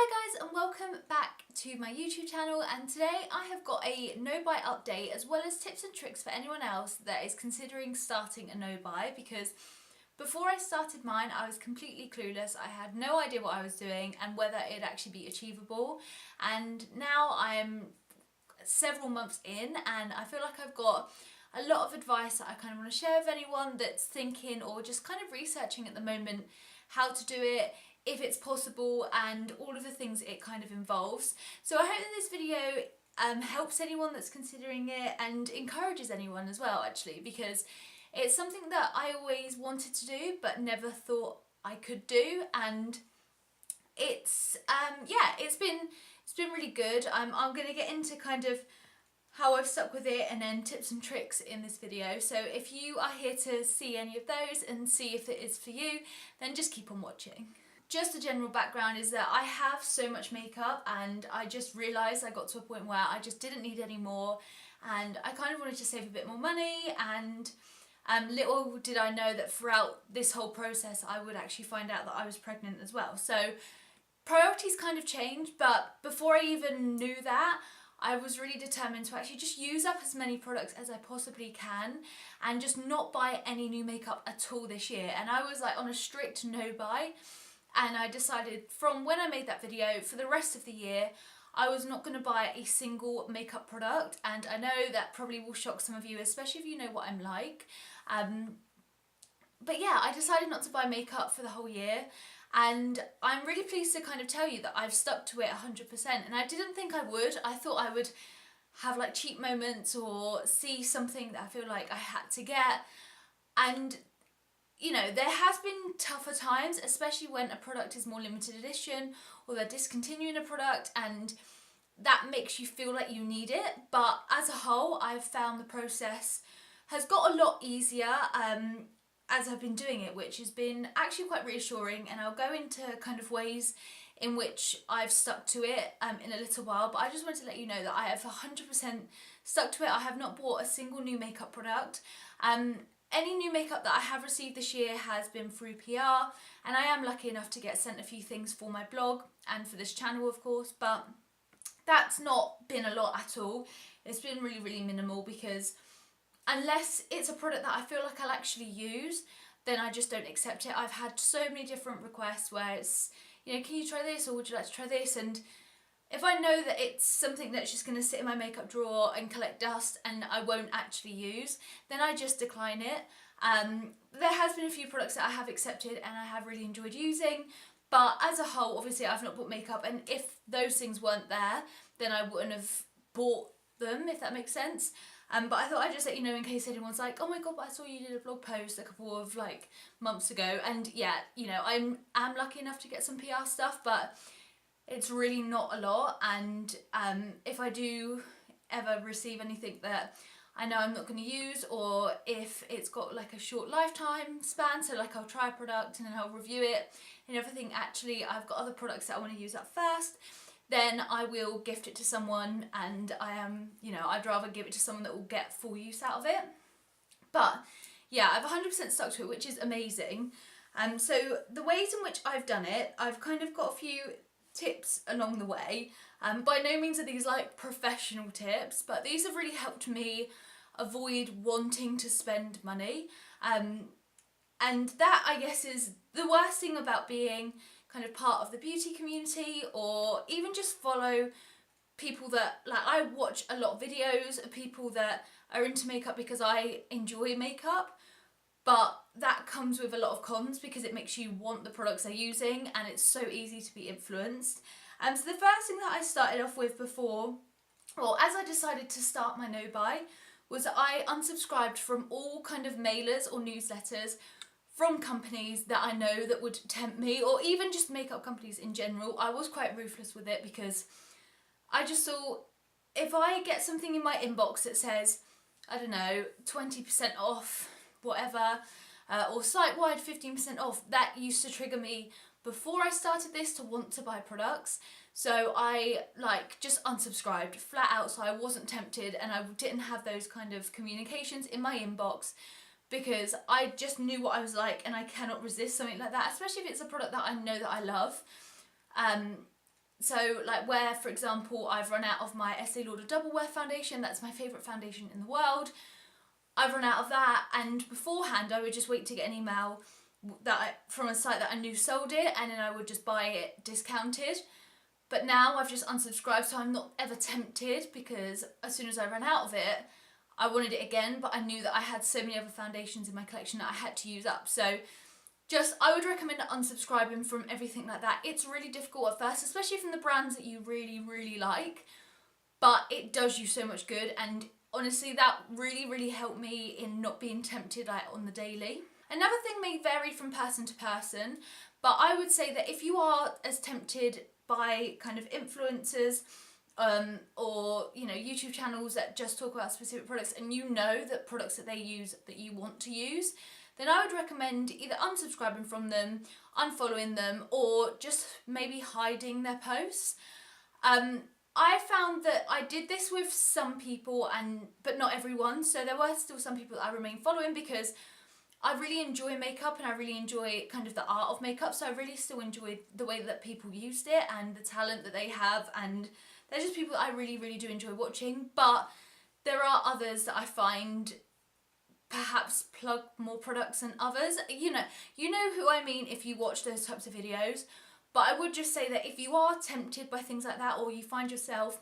Hi guys and welcome back to my YouTube channel, and today I have got a no-buy update as well as tips and tricks for anyone else that is considering starting a no-buy, because before I started mine I was completely clueless. I had no idea what I was doing and whether it'd actually be achievable, and now I am several months in and I feel like I've got a lot of advice that I kind of want to share with anyone that's thinking or just kind of researching at the moment how to do it, if it's possible, and all of the things it kind of involves. So I hope that this video helps anyone that's considering it and encourages anyone as well, actually, because it's something that I always wanted to do but never thought I could do, and it's it's been really good. I'm going to get into kind of how I've stuck with it and then tips and tricks in this video. So if you are here to see any of those and see if it is for you, then just keep on watching. Just a general background is that I have so much makeup and I just realised I got to a point where I just didn't need any more, and I kind of wanted to save a bit more money, and little did I know that throughout this whole process I would actually find out that I was pregnant as well. So priorities kind of changed, but before I even knew that, I was really determined to actually just use up as many products as I possibly can and just not buy any new makeup at all this year. And I was like on a strict no buy, and I decided from when I made that video for the rest of the year I was not going to buy a single makeup product. And I know that probably will shock some of you, especially if you know what I'm like. But yeah, I decided not to buy makeup for the whole year, and I'm really pleased to kind of tell you that I've stuck to it 100%. And I didn't think I would. I thought I would have like cheap moments or see something that I feel like I had to get, and you know, there has been tougher times, especially when a product is more limited edition or they're discontinuing a product and that makes you feel like you need it. But as a whole, I've found the process has got a lot easier as I've been doing it, which has been actually quite reassuring. And I'll go into kind of ways in which I've stuck to it in a little while, but I just wanted to let you know that I have 100% stuck to it. I have not bought a single new makeup product. Any new makeup that I have received this year has been through PR, and I am lucky enough to get sent a few things for my blog and for this channel, of course, but that's not been a lot at all. It's been really, really minimal, because unless it's a product that I feel like I'll actually use, then I just don't accept it. I've had so many different requests where it's, you know, can you try this, or would you like to try this? And if I know that it's something that's just going to sit in my makeup drawer and collect dust and I won't actually use, then I just decline it. There has been a few products that I have accepted and I have really enjoyed using, but as a whole, obviously I've not bought makeup, and if those things weren't there, then I wouldn't have bought them, if that makes sense. But I thought I'd just let you know in case anyone's like, oh my god, but I saw you did a blog post a couple of like months ago. And yeah, you know, I'm lucky enough to get some PR stuff, but it's really not a lot. And if I do ever receive anything that I know I'm not going to use, or if it's got like a short lifetime span, so like I'll try a product and then I'll review it and everything, actually I've got other products that I want to use up first, then I will gift it to someone, and you know, I'd rather give it to someone that will get full use out of it. But yeah, I've 100% stuck to it, which is amazing. So the ways in which I've done it, I've kind of got a few tips along the way. By no means are these like professional tips, but these have really helped me avoid wanting to spend money. And that, I guess, is the worst thing about being kind of part of the beauty community, or even just follow people that, like, I watch a lot of videos of people that are into makeup because I enjoy makeup, but that comes with a lot of cons because it makes you want the products they're using, and it's so easy to be influenced. And so the first thing that I started off with before, well, as I decided to start my no buy, was that I unsubscribed from all kind of mailers or newsletters from companies that I know that would tempt me, or even just makeup companies in general. I was quite ruthless with it because I just thought, if I get something in my inbox that says, I don't know, 20% off, whatever, or site-wide 15% off, that used to trigger me before I started this to want to buy products. So I like just unsubscribed flat out, so I wasn't tempted and I didn't have those kind of communications in my inbox, because I just knew what I was like and I cannot resist something like that, especially if it's a product that I know that I love. So like where, for example, I've run out of my Estee Lauder Double Wear foundation, that's my favourite foundation in the world. I've run out of that, and beforehand I would just wait to get an email from a site that I knew sold it, and then I would just buy it discounted. But now I've just unsubscribed, so I'm not ever tempted, because as soon as I ran out of it, I wanted it again, but I knew that I had so many other foundations in my collection that I had to use up. So I would recommend unsubscribing from everything like that. It's really difficult at first, especially from the brands that you really, really like, but it does you so much good, and honestly that really, really helped me in not being tempted like on the daily. Another thing may vary from person to person, but I would say that if you are as tempted by kind of influencers or YouTube channels that just talk about specific products, and you know that products that they use that you want to use, then I would recommend either unsubscribing from them, unfollowing them, or just maybe hiding their posts. I found that I did this with some people, but not everyone, so there were still some people that I remain following, because I really enjoy makeup and I really enjoy kind of the art of makeup, so I really still enjoyed the way that people used it and the talent that they have, and they're just people that I really, really do enjoy watching. But there are others that I find perhaps plug more products than others. You know who I mean if you watch those types of videos. But I would just say that if you are tempted by things like that, or you find yourself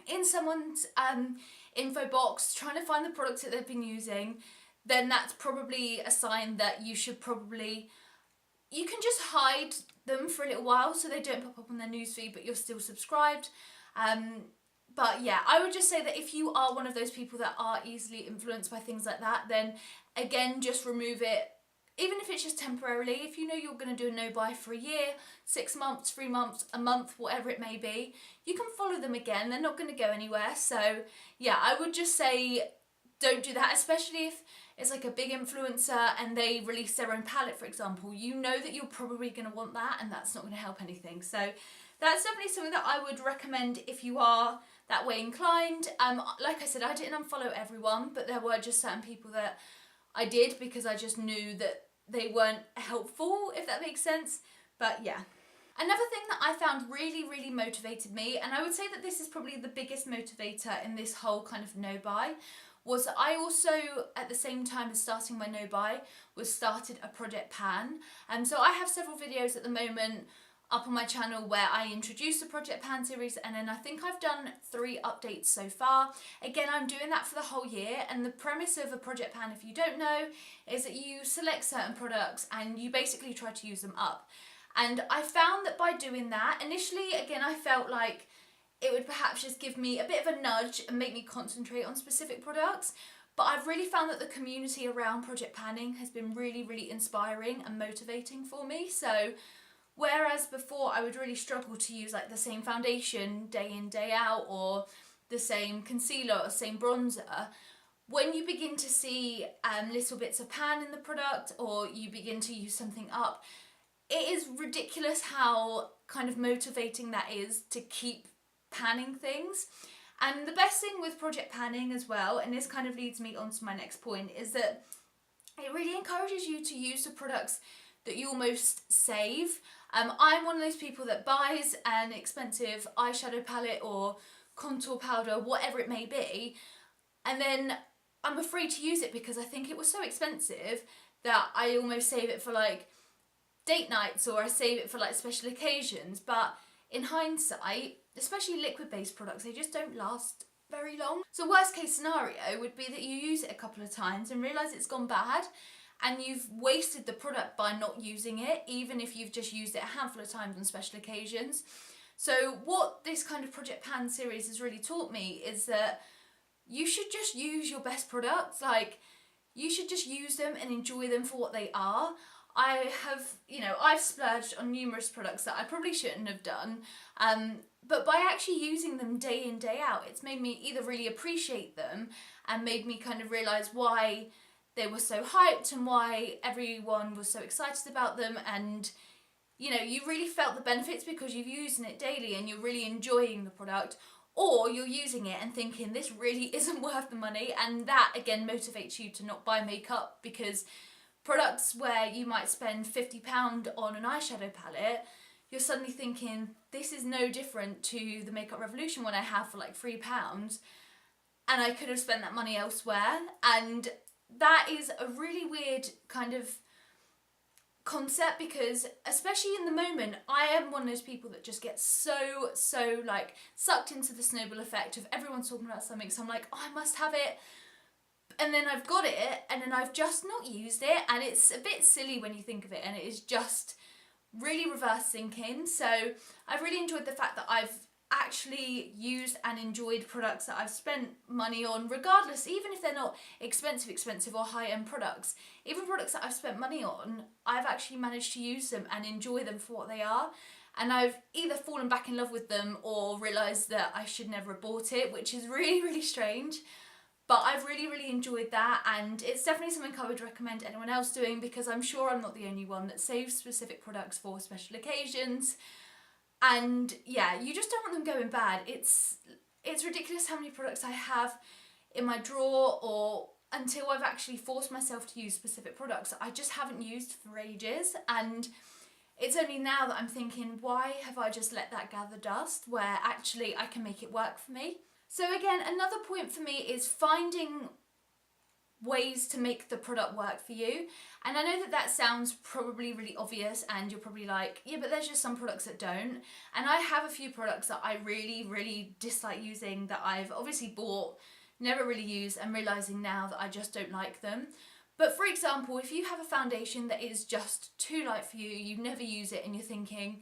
in someone's info box trying to find the products that they've been using, then that's probably a sign that you can just hide them for a little while so they don't pop up on their newsfeed, but you're still subscribed. But yeah, I would just say that if you are one of those people that are easily influenced by things like that, then again, just remove it. Even if it's just temporarily, if you know you're going to do a no-buy for a year, 6 months, 3 months, a month, whatever it may be, you can follow them again. They're not going to go anywhere. So yeah, I would just say don't do that, especially if it's like a big influencer and they release their own palette, for example. You know that you're probably going to want that, and that's not going to help anything. So that's definitely something that I would recommend if you are that way inclined. Like I said, I didn't unfollow everyone, but there were just certain people that I did because I just knew that they weren't helpful, if that makes sense. But yeah. Another thing that I found really, really motivated me, and I would say that this is probably the biggest motivator in this whole kind of no-buy, was that I also, at the same time as starting my no-buy, started a Project Pan. So I have several videos at the moment up on my channel where I introduce the Project Pan series, and then I think I've done 3 updates so far. Again, I'm doing that for the whole year, and the premise of a Project Pan, if you don't know, is that you select certain products and you basically try to use them up. And I found that by doing that, initially, again, I felt like it would perhaps just give me a bit of a nudge and make me concentrate on specific products. But I've really found that the community around Project Panning has been really, really inspiring and motivating for me. So whereas before I would really struggle to use like the same foundation day in, day out, or the same concealer or same bronzer, when you begin to see little bits of pan in the product, or you begin to use something up, it is ridiculous how kind of motivating that is to keep panning things. And the best thing with Project Panning as well, and this kind of leads me on to my next point, is that it really encourages you to use the products that you almost save. I'm one of those people that buys an expensive eyeshadow palette or contour powder, whatever it may be, and then I'm afraid to use it because I think it was so expensive that I almost save it for like date nights, or I save it for like special occasions. But in hindsight, especially liquid-based products, they just don't last very long. So worst case scenario would be that you use it a couple of times and realise it's gone bad, and you've wasted the product by not using it, even if you've just used it a handful of times on special occasions. So what this kind of Project Pan series has really taught me is that you should just use your best products. Like, you should just use them and enjoy them for what they are. I've splurged on numerous products that I probably shouldn't have done, but by actually using them day in, day out, it's made me either really appreciate them and made me kind of realise why they were so hyped and why everyone was so excited about them, and you really felt the benefits because you've used it daily and you're really enjoying the product, or you're using it and thinking this really isn't worth the money, and that again motivates you to not buy makeup, because products where you might spend £50 on an eyeshadow palette, you're suddenly thinking, this is no different to the Makeup Revolution one I have for like £3, and I could have spent that money elsewhere. And that is a really weird kind of concept, because especially in the moment, I am one of those people that just gets so like sucked into the snowball effect of everyone's talking about something, so I'm like, oh, I must have it, and then I've got it, and then I've just not used it, and it's a bit silly when you think of it, and it is just really reverse thinking. So I've really enjoyed the fact that I've actually used and enjoyed products that I've spent money on, regardless, even if they're not expensive or high-end products. Even products that I've spent money on, I've actually managed to use them and enjoy them for what they are. And I've either fallen back in love with them or realised that I should never have bought it, which is really, really strange. But I've really, really enjoyed that, and it's definitely something I would recommend anyone else doing, because I'm sure I'm not the only one that saves specific products for special occasions. And yeah, you just don't want them going bad. It's ridiculous how many products I have in my drawer, or until I've actually forced myself to use specific products, I just haven't used for ages. And it's only now that I'm thinking, why have I just let that gather dust, where actually I can make it work for me? So again, another point for me is finding ways to make the product work for you. And I know that that sounds probably really obvious, and you're probably like, yeah, but there's just some products that don't. And I have a few products that I really, really dislike using, that I've obviously bought, never really used, and realising now that I just don't like them. But for example, if you have a foundation that is just too light for you, you never use it, and you're thinking,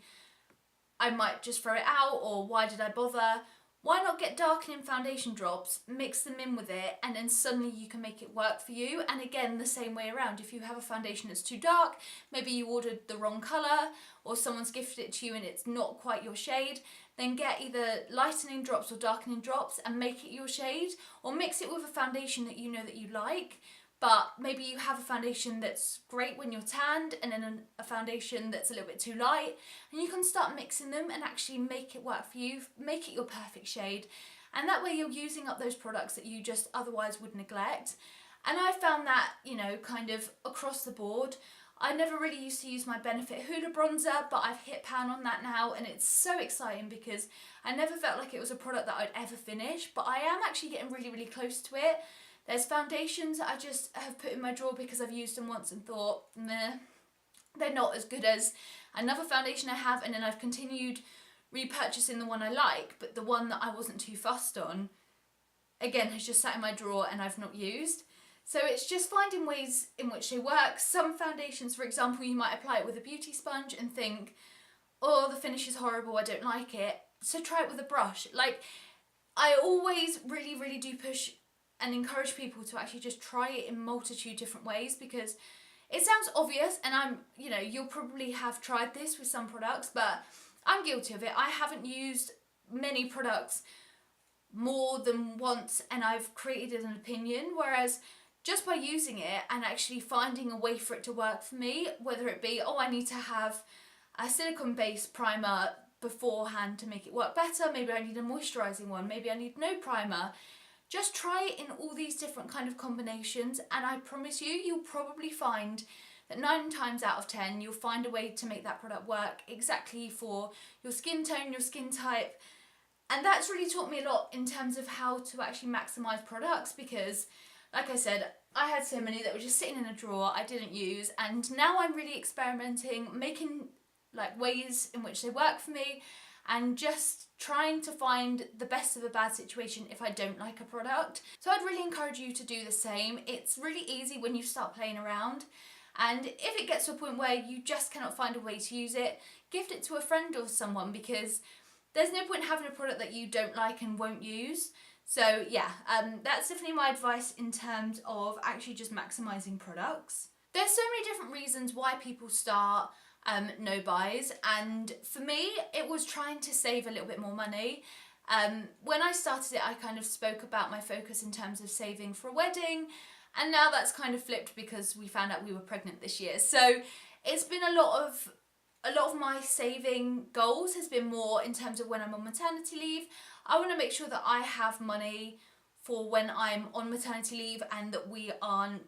I might just throw it out, or why did I bother? Why not get darkening foundation drops, mix them in with it, and then suddenly you can make it work for you? And again, the same way around. If you have a foundation that's too dark, maybe you ordered the wrong colour, or someone's gifted it to you and it's not quite your shade, then get either lightening drops or darkening drops and make it your shade, or mix it with a foundation that you know that you like. But maybe you have a foundation that's great when you're tanned, and then a foundation that's a little bit too light, and you can start mixing them and actually make it work for you, make it your perfect shade. And that way you're using up those products that you just otherwise would neglect. And I found that, you know, kind of across the board. I never really used to use my Benefit Huda bronzer, but I've hit pan on that now, and it's so exciting because I never felt like it was a product that I'd ever finish, but I am actually getting really, really close to it. There's foundations that I just have put in my drawer because I've used them once and thought, meh, they're not as good as another foundation I have, and then I've continued repurchasing the one I like, but the one that I wasn't too fussed on, again, has just sat in my drawer and I've not used. So it's just finding ways in which they work. Some foundations, for example, you might apply it with a beauty sponge and think, oh, the finish is horrible, I don't like it. So try it with a brush. Like, I always really, really do push and encourage people to actually just try it in multitude different ways, because it sounds obvious, and you'll probably have tried this with some products, but I'm guilty of it. I haven't used many products more than once and I've created an opinion, whereas just by using it and actually finding a way for it to work for me, whether it be, oh, I need to have a silicone-based primer beforehand to make it work better, maybe I need a moisturising one, maybe I need no primer. Just try it in all these different kind of combinations, and I promise you, you'll probably find that 9 times out of 10, you'll find a way to make that product work exactly for your skin tone, your skin type. And that's really taught me a lot in terms of how to actually maximise products, because, like I said, I had so many that were just sitting in a drawer I didn't use, and now I'm really experimenting, making like ways in which they work for me, and just trying to find the best of a bad situation if I don't like a product. So I'd really encourage you to do the same. It's really easy when you start playing around, and if it gets to a point where you just cannot find a way to use it, gift it to a friend or someone, because there's no point having a product that you don't like and won't use. So yeah, that's definitely my advice in terms of actually just maximising products. There's so many different reasons why people start no buys, and for me it was trying to save a little bit more money. When I started it, I kind of spoke about my focus in terms of saving for a wedding, and now that's kind of flipped because we found out we were pregnant this year. So it's been a lot of my saving goals has been more in terms of when I'm on maternity leave. I want to make sure that I have money for when I'm on maternity leave, and that we aren't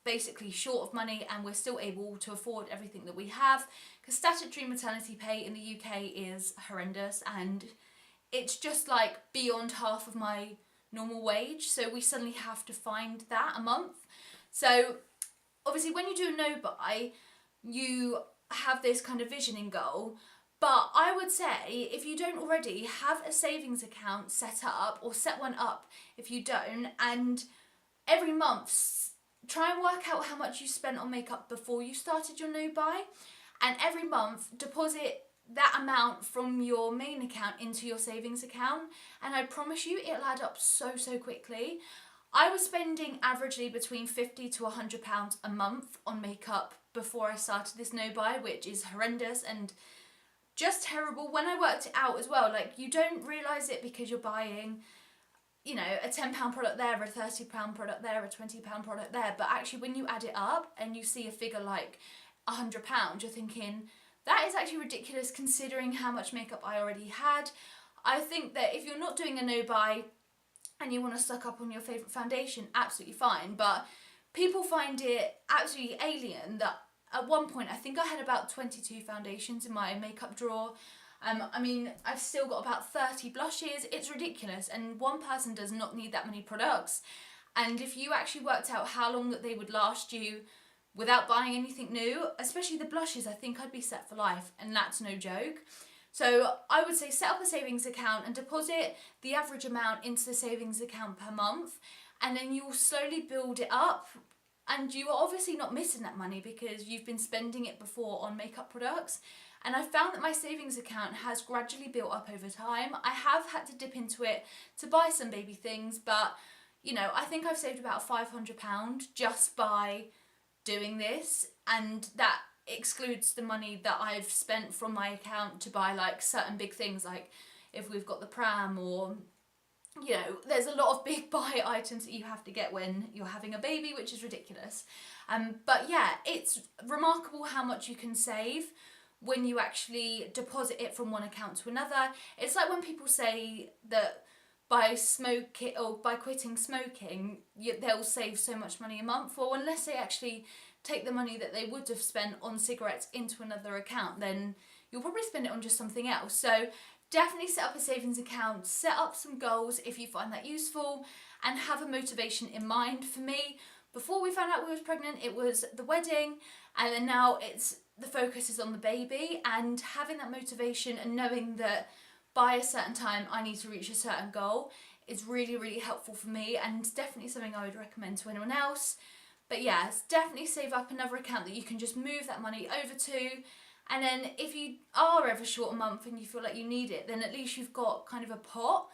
basically short of money and we're still able to afford everything that we have, because statutory maternity pay in the UK is horrendous and it's just like beyond half of my normal wage, so we suddenly have to find that a month. So obviously when you do a no-buy, you have this kind of visioning goal, but I would say if you don't already, have a savings account set up, or set one up if you don't, and every month try and work out how much you spent on makeup before you started your no-buy, and every month deposit that amount from your main account into your savings account, and I promise you it'll add up so quickly. I was spending averagely between £50 to £100 a month on makeup before I started this no-buy, which is horrendous and just terrible. When I worked it out as well, like, you don't realise it because you're buying, you know, a £10 product there, a £30 product there, a £20 product there, but actually when you add it up and you see a figure like £100, you're thinking, that is actually ridiculous considering how much makeup I already had. I think that if you're not doing a no-buy and you want to stock up on your favourite foundation, absolutely fine, but people find it absolutely alien that at one point I think I had about 22 foundations in my makeup drawer. I mean, I've still got about 30 blushes. It's ridiculous, and one person does not need that many products. And if you actually worked out how long that they would last you without buying anything new, especially the blushes, I think I'd be set for life, and that's no joke. So I would say set up a savings account and deposit the average amount into the savings account per month, and then you'll slowly build it up, and you are obviously not missing that money because you've been spending it before on makeup products. And I found that my savings account has gradually built up over time. I have had to dip into it to buy some baby things, but you know, I think I've saved about £500 just by doing this, and that excludes the money that I've spent from my account to buy like certain big things, like if we've got the pram, or you know, there's a lot of big buy items that you have to get when you're having a baby, which is ridiculous. But yeah, it's remarkable how much you can save when you actually deposit it from one account to another. It's like when people say that by quitting smoking, they'll save so much money a month. Well, unless they actually take the money that they would have spent on cigarettes into another account, then you'll probably spend it on just something else. So definitely set up a savings account, set up some goals if you find that useful, and have a motivation in mind. For me, before we found out we was pregnant, it was the wedding, and then now the focus is on the baby, and having that motivation and knowing that by a certain time I need to reach a certain goal is really helpful for me, and definitely something I would recommend to anyone else. But yeah, definitely save up another account that you can just move that money over to, and then if you are ever short a month and you feel like you need it, then at least you've got kind of a pot.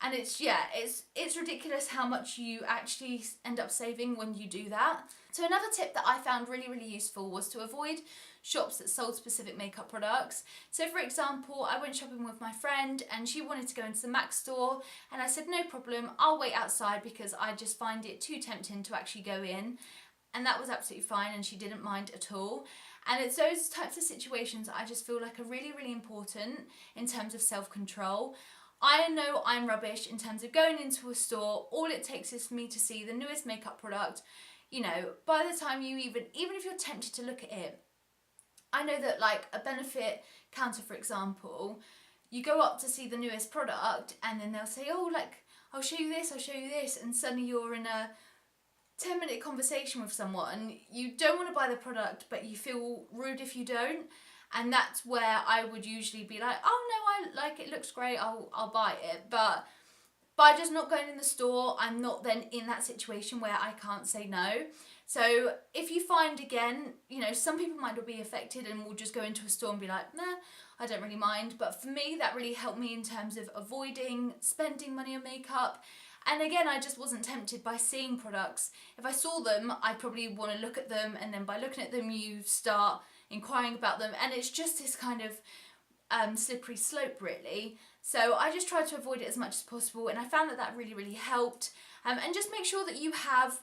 And it's ridiculous how much you actually end up saving when you do that. So another tip that I found really useful was to avoid shops that sold specific makeup products. So for example, I went shopping with my friend and she wanted to go into the MAC store, and I said no problem, I'll wait outside because I just find it too tempting to actually go in. And that was absolutely fine, and she didn't mind at all. And it's those types of situations that I just feel like are really important in terms of self-control. I know I'm rubbish in terms of going into a store. All it takes is for me to see the newest makeup product. You know, by the time you even if you're tempted to look at it, I know that like a Benefit counter, for example, you go up to see the newest product and then they'll say, oh, like, I'll show you this, and suddenly you're in a 10-minute conversation with someone. You don't want to buy the product, but you feel rude if you don't. And that's where I would usually be like, oh no, I like it, looks great, I'll buy it. But by just not going in the store, I'm not then in that situation where I can't say no. So if you find, again, you know, some people might not be affected and will just go into a store and be like, nah, I don't really mind. But for me, that really helped me in terms of avoiding spending money on makeup. And again, I just wasn't tempted by seeing products. If I saw them, I'd probably want to look at them, and then by looking at them, you start inquiring about them, and it's just this kind of slippery slope, really. So I just tried to avoid it as much as possible, and I found that that really helped. And just make sure that you have,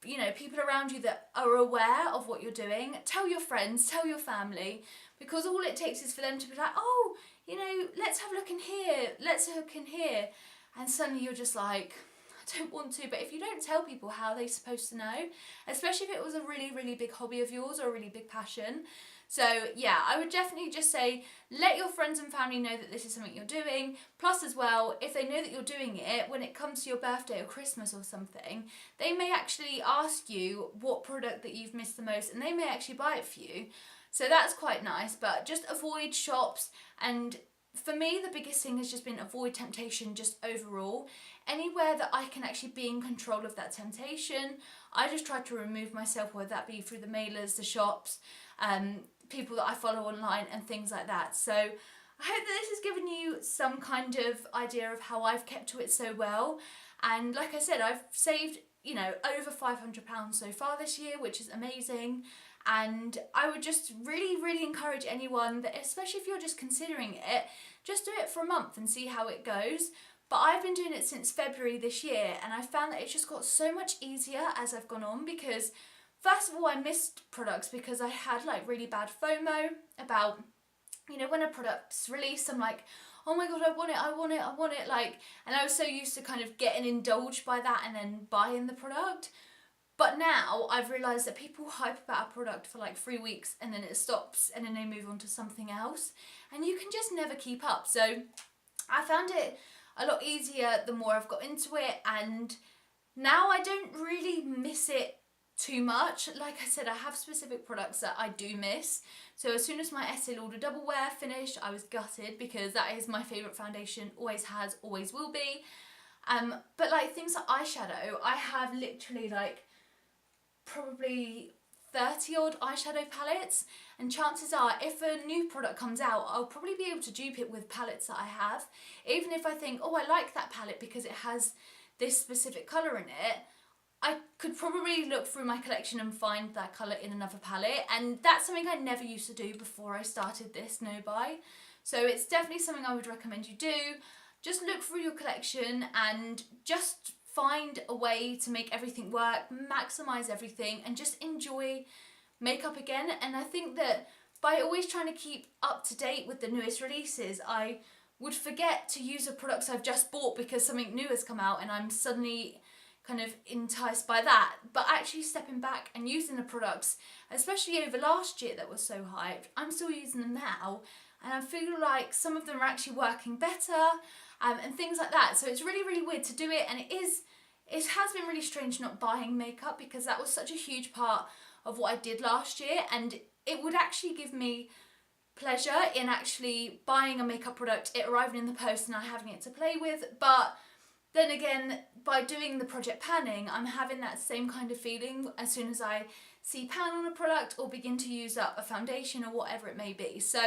you know, people around you that are aware of what you're doing. Tell your friends, tell your family, because all it takes is for them to be like, oh, you know, let's have a look in here, let's look in here. And suddenly you're just like, I don't want to, but if you don't tell people, how are they supposed to know? Especially if it was a really, really big hobby of yours or a really big passion. So yeah, I would definitely just say, let your friends and family know that this is something you're doing. Plus as well, if they know that you're doing it, when it comes to your birthday or Christmas or something, they may actually ask you what product that you've missed the most, and they may actually buy it for you. So that's quite nice, but just avoid shops. And for me, the biggest thing has just been avoid temptation just overall. Anywhere that I can actually be in control of that temptation, I just try to remove myself, whether that be through the mailers, the shops, people that I follow online and things like that. So I hope that this has given you some kind of idea of how I've kept to it so well. And like I said, I've saved, you know, over £500 so far this year, which is amazing. And I would just really, really encourage anyone that, especially if you're just considering it, just do it for a month and see how it goes. But I've been doing it since February this year, and I found that it's just got so much easier as I've gone on, because first of all, I missed products because I had like really bad FOMO about, you know, when a product's released, I'm like, oh my god, I want it, I want it, I want it, like, and I was so used to kind of getting indulged by that and then buying the product. But now I've realised that people hype about a product for like 3 weeks and then it stops and then they move on to something else, and you can just never keep up. So I found it a lot easier the more I've got into it, and now I don't really miss it too much. Like I said, I have specific products that I do miss. So as soon as my Estee Lauder Double Wear finished, I was gutted, because that is my favourite foundation, always has, always will be. But like things like eyeshadow, I have literally like probably 30 odd eyeshadow palettes, and chances are if a new product comes out, I'll probably be able to dupe it with palettes that I have. Even if I think, oh, I like that palette because it has this specific colour in it, I could probably look through my collection and find that colour in another palette, and that's something I never used to do before I started this no buy. So it's definitely something I would recommend you do. Just look through your collection and just find a way to make everything work, maximise everything, and just enjoy makeup again. And I think that by always trying to keep up to date with the newest releases, I would forget to use the products I've just bought because something new has come out and I'm suddenly kind of enticed by that. But actually stepping back and using the products, especially over last year that was so hyped, I'm still using them now, and I feel like some of them are actually working better, and things like that. So it's really, really weird to do it, and it has been really strange not buying makeup, because that was such a huge part of what I did last year, and it would actually give me pleasure in actually buying a makeup product, it arriving in the post and I having it to play with. But then again, by doing the project panning, I'm having that same kind of feeling as soon as I see pan on a product or begin to use up a foundation or whatever it may be. So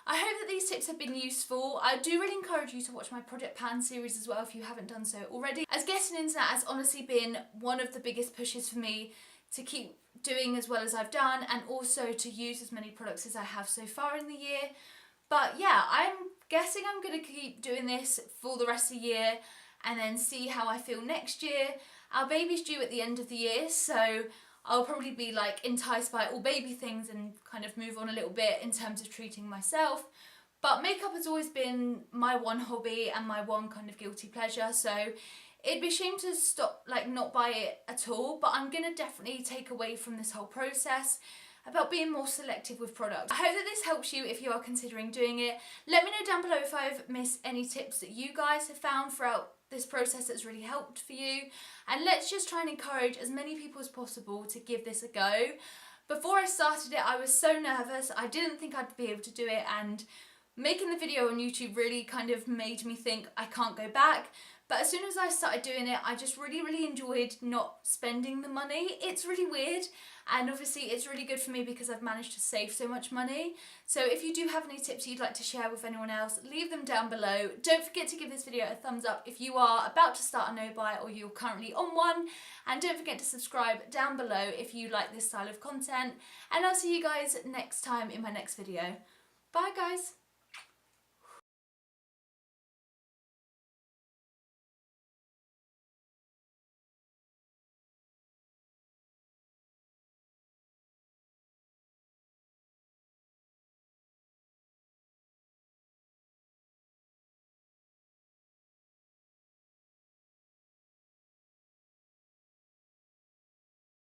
I hope that these tips have been useful. I do really encourage you to watch my Project Pan series as well if you haven't done so already, as getting into that has honestly been one of the biggest pushes for me to keep doing as well as I've done, and also to use as many products as I have so far in the year. But yeah, I'm guessing I'm going to keep doing this for the rest of the year and then see how I feel next year. Our baby's due at the end of the year, so I'll probably be like enticed by all baby things and kind of move on a little bit in terms of treating myself. But makeup has always been my one hobby and my one kind of guilty pleasure, so it'd be a shame to stop, like not buy it at all. But I'm gonna definitely take away from this whole process about being more selective with products. I hope that this helps you if you are considering doing it. Let me know down below if I've missed any tips that you guys have found throughout this process that's really helped for you, and let's just try and encourage as many people as possible to give this a go. Before I started it, I was so nervous, I didn't think I'd be able to do it, and making the video on YouTube really kind of made me think I can't go back. But as soon as I started doing it, I just really enjoyed not spending the money. It's really weird, and obviously it's really good for me because I've managed to save so much money. So if you do have any tips you'd like to share with anyone else, leave them down below. Don't forget to give this video a thumbs up if you are about to start a no-buy or you're currently on one. And don't forget to subscribe down below if you like this style of content. And I'll see you guys next time in my next video. Bye guys!